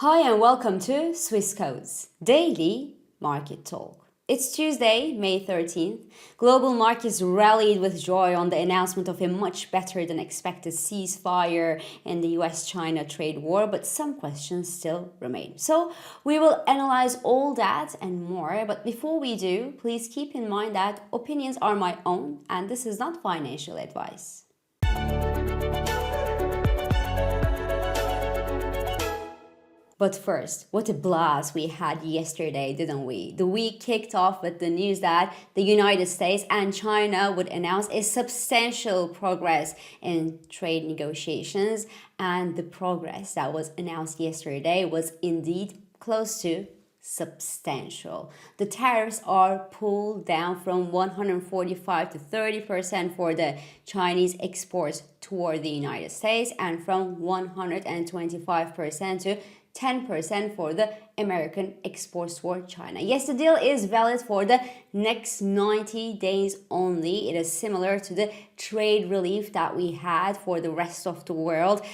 Hi and welcome to Swissquote's daily market talk. It's Tuesday, May 13th. Global markets rallied with joy on the announcement of a much better than expected ceasefire in the US-China trade war, but some questions still remain. So we will analyze all that and more, but before we do, please keep in mind that opinions are my own and this is not financial advice. But first, what a blast we had yesterday, didn't we? The week kicked off with the news that the United States and China would announce a substantial progress in trade negotiations, and the progress that was announced yesterday was indeed close to substantial. The tariffs are pulled down from 145 to 30% for the Chinese exports toward the United States and from 125% to 10% for the American exports toward China. Yes, the deal is valid for the next 90 days only. It is similar to the trade relief that we had for the rest of the world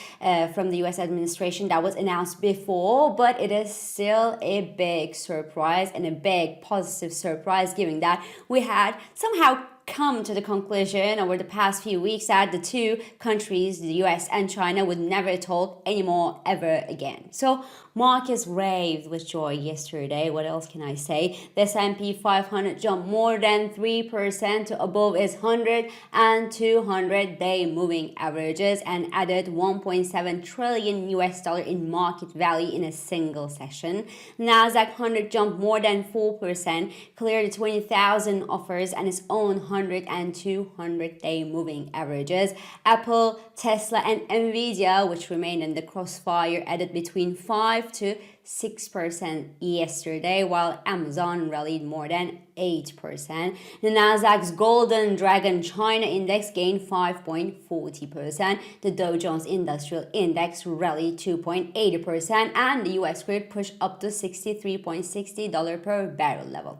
from the US administration that was announced before, but it is still a big surprise and a big positive surprise given that we had somehow come to the conclusion over the past few weeks that the two countries, the US and China, would never talk anymore ever again. So markets raved with joy yesterday. What else can I say? The S&P 500 jumped more than 3% to above its 100 and 200 day moving averages and added 1.7 trillion US dollar in market value in a single session. Nasdaq 100 jumped more than 4%, cleared 20,000 offers and its own 100 and 200 day moving averages. Apple, Tesla and Nvidia, which remained in the crossfire, added between 5 to 6% yesterday, while Amazon rallied more than 8%. The Nasdaq's Golden Dragon China Index gained 5.40%. The Dow Jones Industrial Index rallied 2.80%, and the US crude pushed up to $63.60 per barrel level.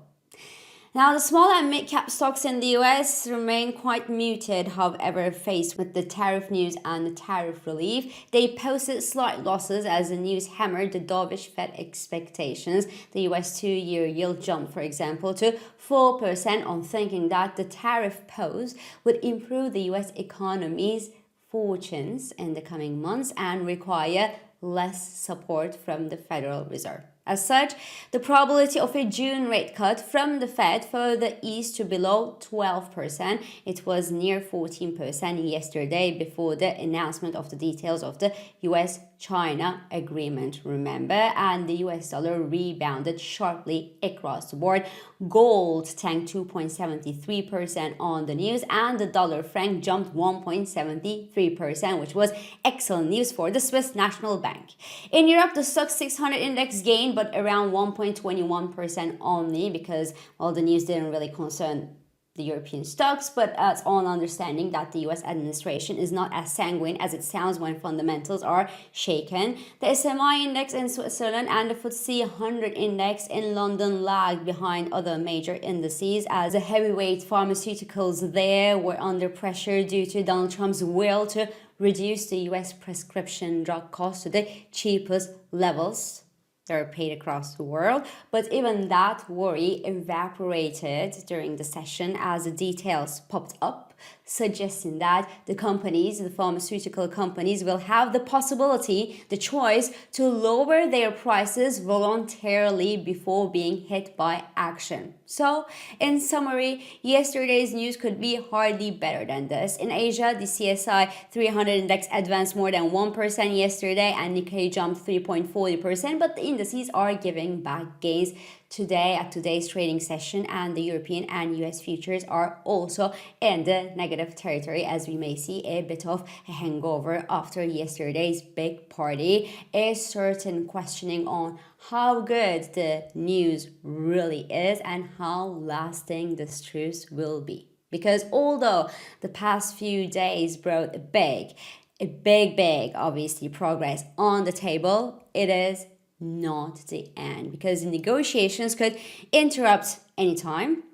Now, the small and mid-cap stocks in the US remain quite muted, however, faced with the tariff news and the tariff relief. They posted slight losses as the news hammered the dovish Fed expectations. The US two-year yield jumped, for example, to 4% on thinking that the tariff pose would improve the US economy's fortunes in the coming months and require less support from the Federal Reserve. As such, the probability of a June rate cut from the Fed further eased to below 12%. It was near 14% yesterday before the announcement of the details of the US-China agreement, remember, and the US dollar rebounded sharply across the board. Gold tanked 2.73% on the news, and the dollar franc jumped 1.73%, which was excellent news for the Swiss National Bank. In Europe, the Stoxx 600 index gained, but around 1.21% only because, well, the news didn't really concern the European stocks, but it's all understanding that the US administration is not as sanguine as it sounds when fundamentals are shaken. The SMI index in Switzerland and the FTSE 100 index in London lagged behind other major indices as the heavyweight pharmaceuticals there were under pressure due to Donald Trump's will to reduce the US prescription drug costs to the cheapest levels that are paid across the world. But even that worry evaporated during the session as the details popped up, suggesting that the pharmaceutical companies, will have the possibility, the choice to lower their prices voluntarily before being hit by action. So, in summary, yesterday's news could be hardly better than this. In Asia, the CSI 300 index advanced more than 1% yesterday and Nikkei jumped 3.40%, but the indices are giving back gains today at today's trading session, and the European and US futures are also in the negative territory as we may see a bit of a hangover after yesterday's big party. A certain questioning on how good the news really is and how lasting this truce will be. Because although the past few days brought a big, obviously, progress on the table, it is not the end, because the negotiations could interrupt anytime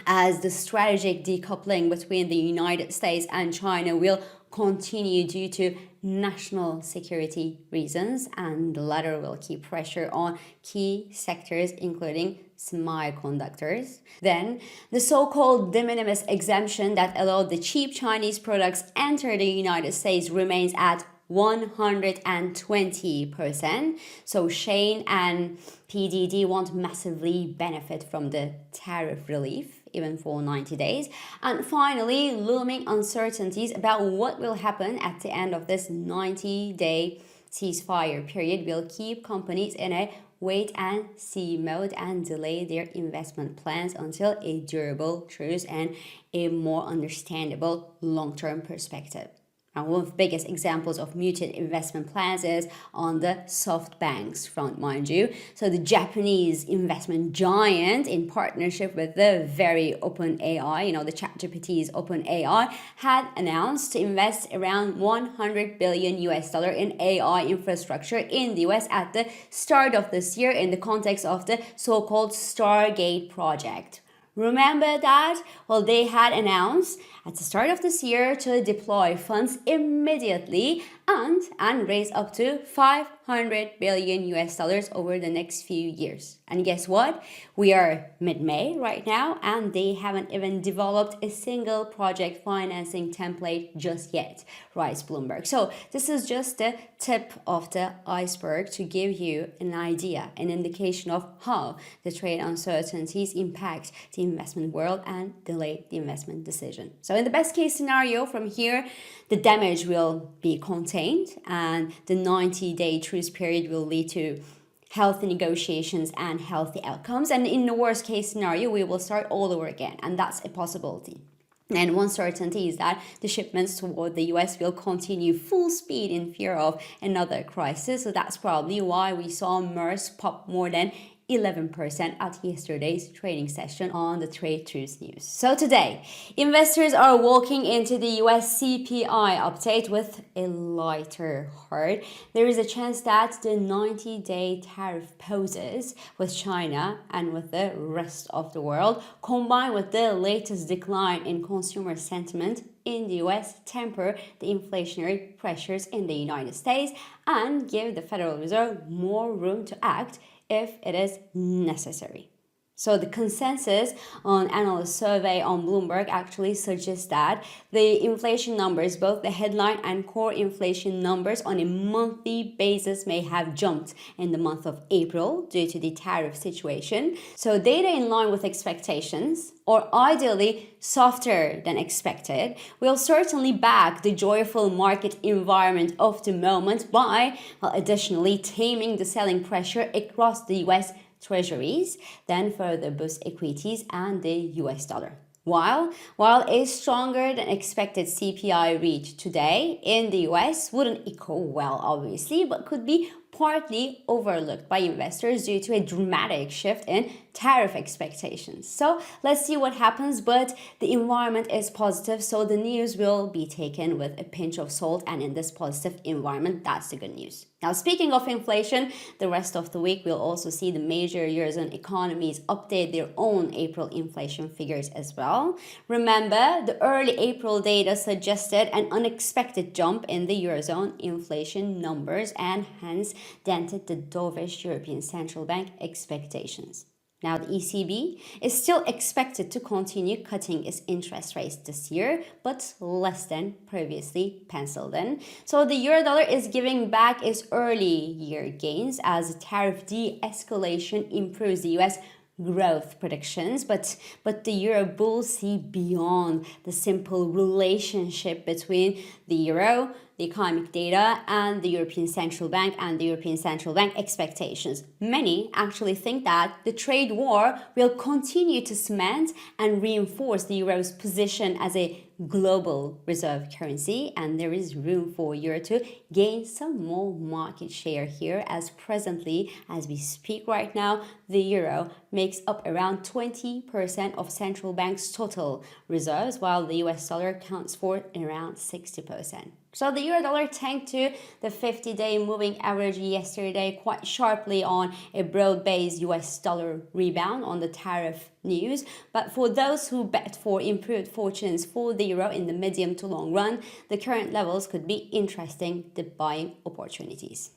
as the strategic decoupling between the United States and China will continue due to national security reasons, and the latter will keep pressure on key sectors including semiconductors. Then, the so-called de minimis exemption that allowed the cheap Chinese products enter the United States remains at 120%. So Shein and PDD won't massively benefit from the tariff relief, even for 90 days. And finally, looming uncertainties about what will happen at the end of this 90-day ceasefire period will keep companies in a wait-and-see mode and delay their investment plans until a durable truce and a more understandable long-term perspective. And one of the biggest examples of muted investment plans is on the SoftBank's front, mind you. So the Japanese investment giant, in partnership with the very open AI, the ChatGPT's open AI, had announced to invest around $100 billion in AI infrastructure in the US at the start of this year in the context of the so-called Stargate project. Remember that? Well, they had announced at the start of this year to deploy funds immediately and raise up to $500 billion over the next few years. And guess what? We are mid-May right now, and they haven't even developed a single project financing template just yet, writes Bloomberg. So this is just the tip of the iceberg to give you an idea, an indication of how the trade uncertainties impact the investment world and delay the investment decision. So in the best case scenario from here, the damage will be contained and the 90-day truce period will lead to healthy negotiations and healthy outcomes. And in the worst case scenario, we will start all over again. And that's a possibility. And one certainty is that the shipments toward the US will continue full speed in fear of another crisis. So that's probably why we saw MERS pop more than 11% at yesterday's trading session on the trade truce news. So today, investors are walking into the US CPI update with a lighter heart. There is a chance that the 90-day tariff poses with China and with the rest of the world, combined with the latest decline in consumer sentiment in the US, temper the inflationary pressures in the United States and give the Federal Reserve more room to act if it is necessary. So the consensus on analyst survey on Bloomberg actually suggests that the inflation numbers, both the headline and core inflation numbers on a monthly basis, may have jumped in the month of April due to the tariff situation. So data in line with expectations, or ideally softer than expected, will certainly back the joyful market environment of the moment by additionally taming the selling pressure across the US treasuries, then further boost equities and the US dollar. While a stronger than expected CPI read today in the US wouldn't echo well, obviously, but could be partly overlooked by investors due to a dramatic shift in tariff expectations. So let's see what happens, but the environment is positive, so the news will be taken with a pinch of salt, and in this positive environment, that's the good news. Now, speaking of inflation, the rest of the week we'll also see the major Eurozone economies update their own April inflation figures as well. Remember, the early April data suggested an unexpected jump in the Eurozone inflation numbers and hence dented the dovish European Central Bank expectations. Now, the ECB is still expected to continue cutting its interest rates this year, but less than previously penciled in. So the euro-dollar is giving back its early year gains as tariff de-escalation improves the US growth predictions, but the euro bulls see beyond the simple relationship between the euro, the economic data, and the European Central Bank and the European Central Bank expectations. Many actually think that the trade war will continue to cement and reinforce the euro's position as a global reserve currency, and there is room for euro to gain some more market share here, as presently, as we speak right now, the euro makes up around 20% of central banks' total reserves, while the US dollar accounts for around 60%. So the euro dollar tanked to the 50-day moving average yesterday quite sharply on a broad-based US dollar rebound on the tariff news. But for those who bet for improved fortunes for the euro in the medium to long run, the current levels could be interesting buying opportunities.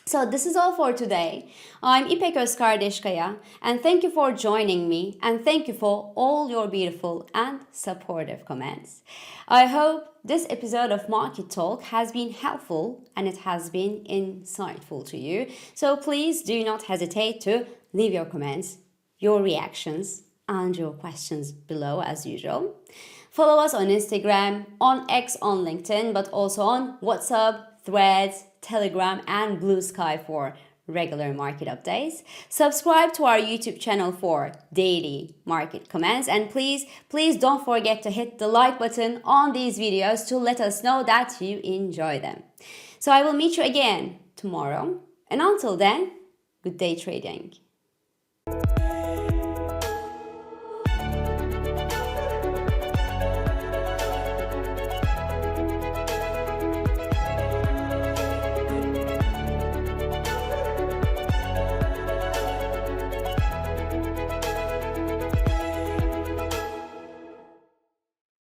So this is all for today. I'm İpek Özkardeşkaya, and thank you for joining me, and thank you for all your beautiful and supportive comments. I hope this episode of Market Talk has been helpful and it has been insightful to you. So please do not hesitate to leave your comments, your reactions, and your questions below as usual. Follow us on Instagram, on X, on LinkedIn, but also on WhatsApp, Threads, Telegram, and Blue Sky for regular market updates. Subscribe to our YouTube channel for daily market comments, and please don't forget to hit the like button on these videos to let us know that you enjoy them. So I will meet you again tomorrow, and until then, good day trading.